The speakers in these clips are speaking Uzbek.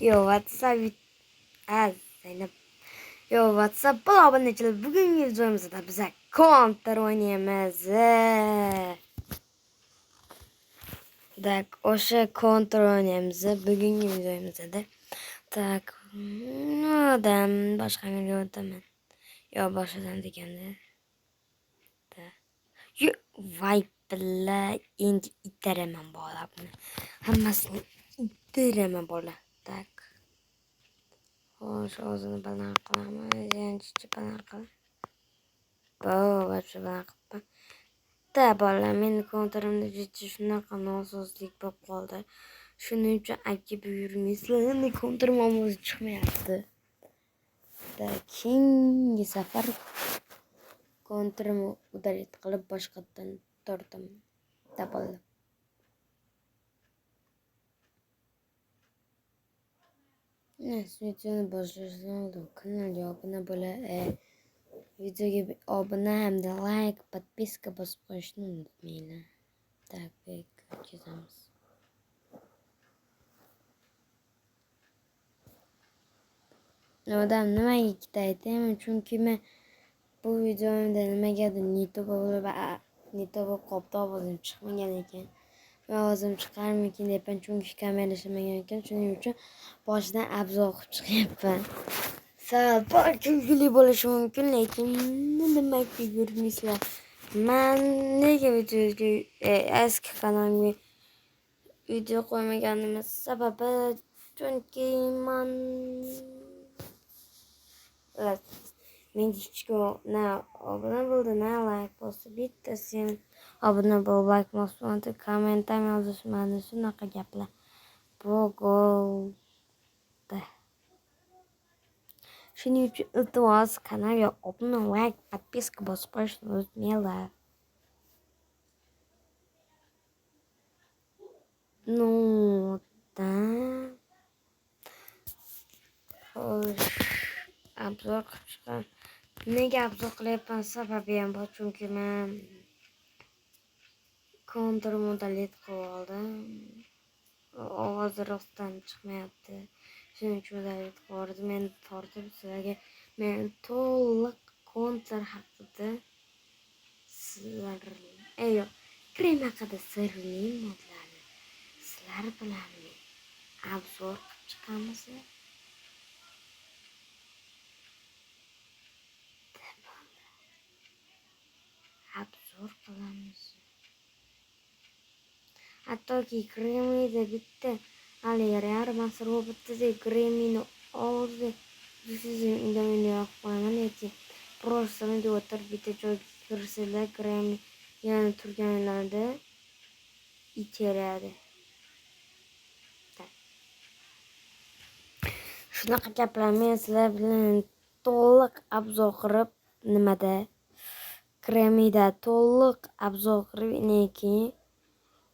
Yo WhatsApp Zeynep. Yo WhatsApp obunachilar bugungi videomizda biz counter o'ynaymiz. Tak, o'sha counter o'ynaymiz bugungi videomizda. Tak, odam boshqaga o'taman. Yo boshqadan deganda. Yo voy billa endi itaraman bolani. Hammasini itaraman bola. Tak. Xo'sh, o'zini baland qilaman, yanchichi baland qilib. Bo'g'achi baland qilib. Da bolalar, meni kontrimda jichi shunaqa nosozlik bo'lib qoldi. Shuning uchun aka buyurmaysizlar, endi kontrim ovozi chiqmayapti. Da keyingi safar kontrimni udalet qilib boshqatdan tortaman. Da bolalar. Videoni boshlashdan oldin kanalga obuna bo'lib, videoga obuna hamda like, podpiska bosib qo'yishni unutmanglar. Tak, ketamiz. Odam nimaga ikkita aytaymi? Chunki men bu videomda nimagadir neto bo'lib qolibdi, ovozim chiqmagan ekan. Men ovozim chiqarmikin deyapman, chunki kamera ishlamagan ekan. Shuning uchun boshidan abzor qilib chiqyapman. Sal kulgili bo'lishi mumkin, lekin nimaga yurmaysizlar? Men nega videoga eski kanalimga video qo'ymaganimni sababi chunki men hech na obuna bo'ldi, na like bosdi. Bittasi obuna bo'lib like bosmadi, komment ham yozishmadi. Shunaqa gaplar bo'ldi. Shuning uchun iltimos kanalga obuna, like, podpiska bosib qo'yishni unutmanglar. Xo'sh, abzor qilib chiqaman. Nega abzor qilyapman sababi ham bor, chunki men counter modalet qilib oldim. Ovozi rostdan chiqmayapti. Shuning uchun modalet qilib oldim. Men tortib sizlarga men to'liq counter haqida krem haqida sirli modlarni sizlar bilan abzor qilib chiqamiz. Abzor qilamiz. Hattoki kremida bitta Aleriar masro bitta kremini oldi. Sizin indamini yoqib qo'yaman lekin просто o'tirib bitta joyga kirsizlar krem yana turganlarda iteradi. Shunaqa gaplar men sizlar bilan to'liq abzor qilib nimada kremida to'liq abzor qilib keyin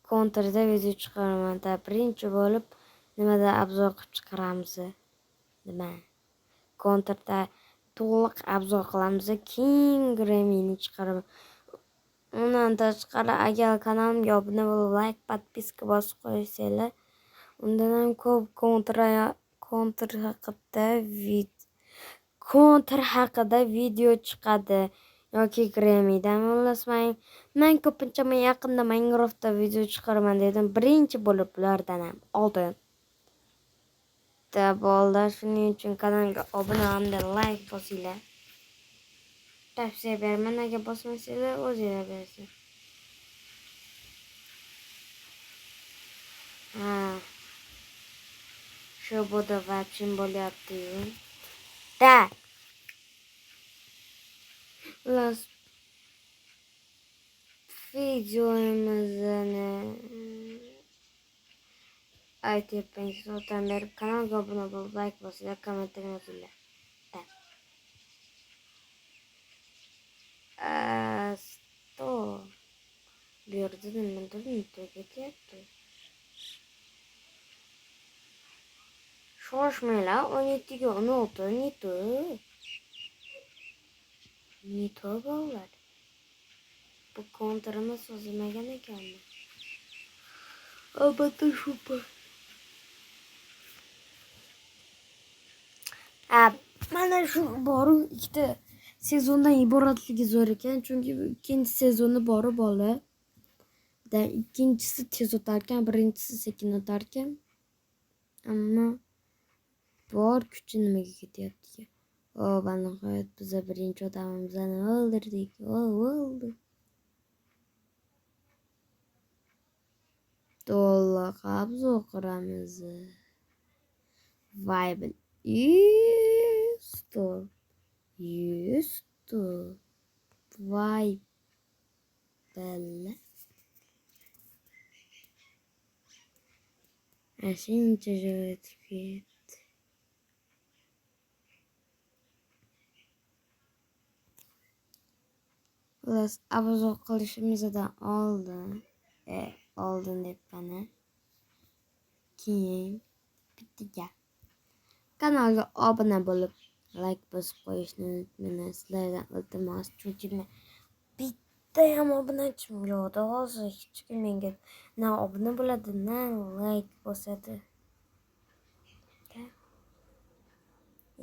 counterda video chiqaraman. Birinchi bo'lib nimada abzor qilib chiqaramiz. Nima? Counterda to'liq abzor qilamiz, keyin kremini chiqaraman. Undan tashqari agar kanalimga obuna bo'lib like, podpiska bosib qo'ysanglar, undan ham ko'p counter haqida video chiqadi yoki kremidan o'lasmang. Men ko'pincha yaqinda Minecraftda video chiqaraman dedim, birinchi bo'lib ulardan ham oldin. Bolalar, shuning uchun kanalga obuna hamda like bosinglar. Tavsiya beraman, agar bosmasanglar o'zinglar bilasizlar. Shu boda vachim bo'lyapti-yu. Da. Las videomizni aytyapman, so'tan berib kanalga obuna bo'lib like bosinglar, kommentlarni yozinglar. Bu yerda nimadir ketyapti. Shoshmanglar, 17ga 16 neto bolalar. Bu counterimiz sozilmagan ekanmi? Albatta shu. Ha, mana shu boru ikkita sezondan iboratligi zo'r ekan, chunki ikkinchi sezoni bori bola. Da ikkinchisi tez o'tarkan, birinchisi sekin o'tarkan. Ammo bor kuchi nimaga ketyapti? Va nihoyat biz birinchi odamimizni o'ldirdik. O'ldi. To'liq abzor qilamiz. Vay bil. 100 Vay bella. Shuncha joy o'tib ketdi. Xullas, abzor qilishimizdan oldin deb mana keyin bitta gap. Kanalga obuna bo'lib, like bosib qo'yishni unutmanglar. Sizlardan iltimos, chunki men bitta ham obunachim yo'qdi. Hozir hech kim menga na obuna bo'ladi, na like bosadi.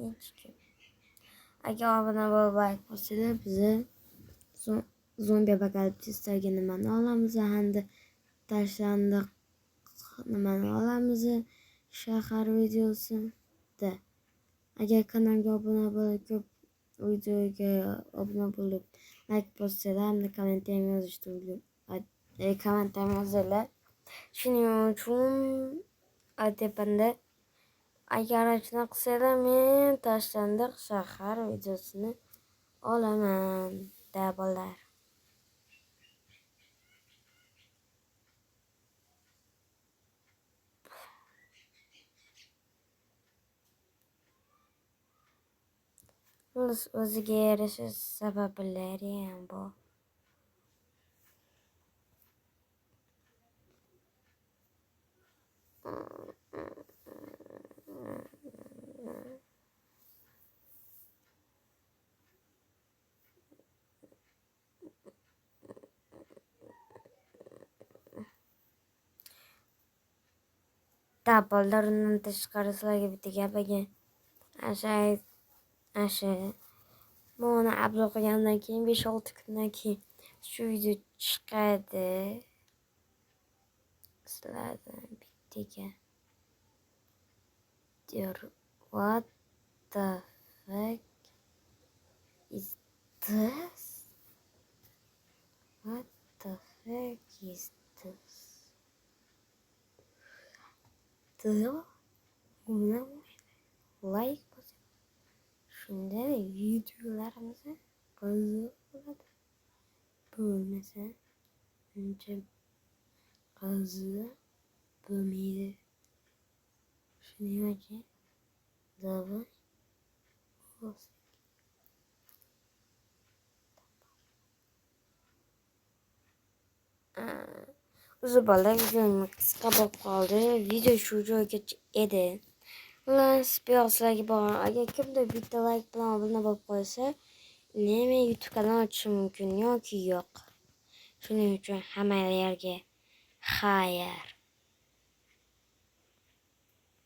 Hech kim. Agar obuna bo'lib like bossalar, biz zombi apokalipsisdagi nimani olamiz, hamda tashlandiq nimani olamiz, shahar videosida. Agar kanalga obuna bo'lib, ko'p videoga obuna bo'lib, like bossalar, hamda kommentar yozinglar. Shuning uchun aytayapman-da, agar shuni qilsanglar, men tashlandiq shahar videosini olaman, da bolalar. O'ziga yarasha sabablari ham bor. Bolalar, undan tashqari sizlarga bitta gap ekan. Asha buni abzor qilgandan keyin 5-6 kundan keyin shu video chiqadi. Sizlardan bittaga diyor, what the fuck is this? What the fuck is this? Like bosing. Shunda videolarimizni qiziq bo'ladi. Bo'lmasa uncha qiziq bo'lmaydi. Shuning uchun davay bosing. O'zi bolalar, videoning qisqa bo'lib qoldi. Video shu joygacha edi. Xullas, sizlarga bor. Agar kimda bitta like bilan obuna bo'lib qolsa, men YouTube kanal ochishim mumkin yoki yo'q. Shuning uchun hammalarga xayr.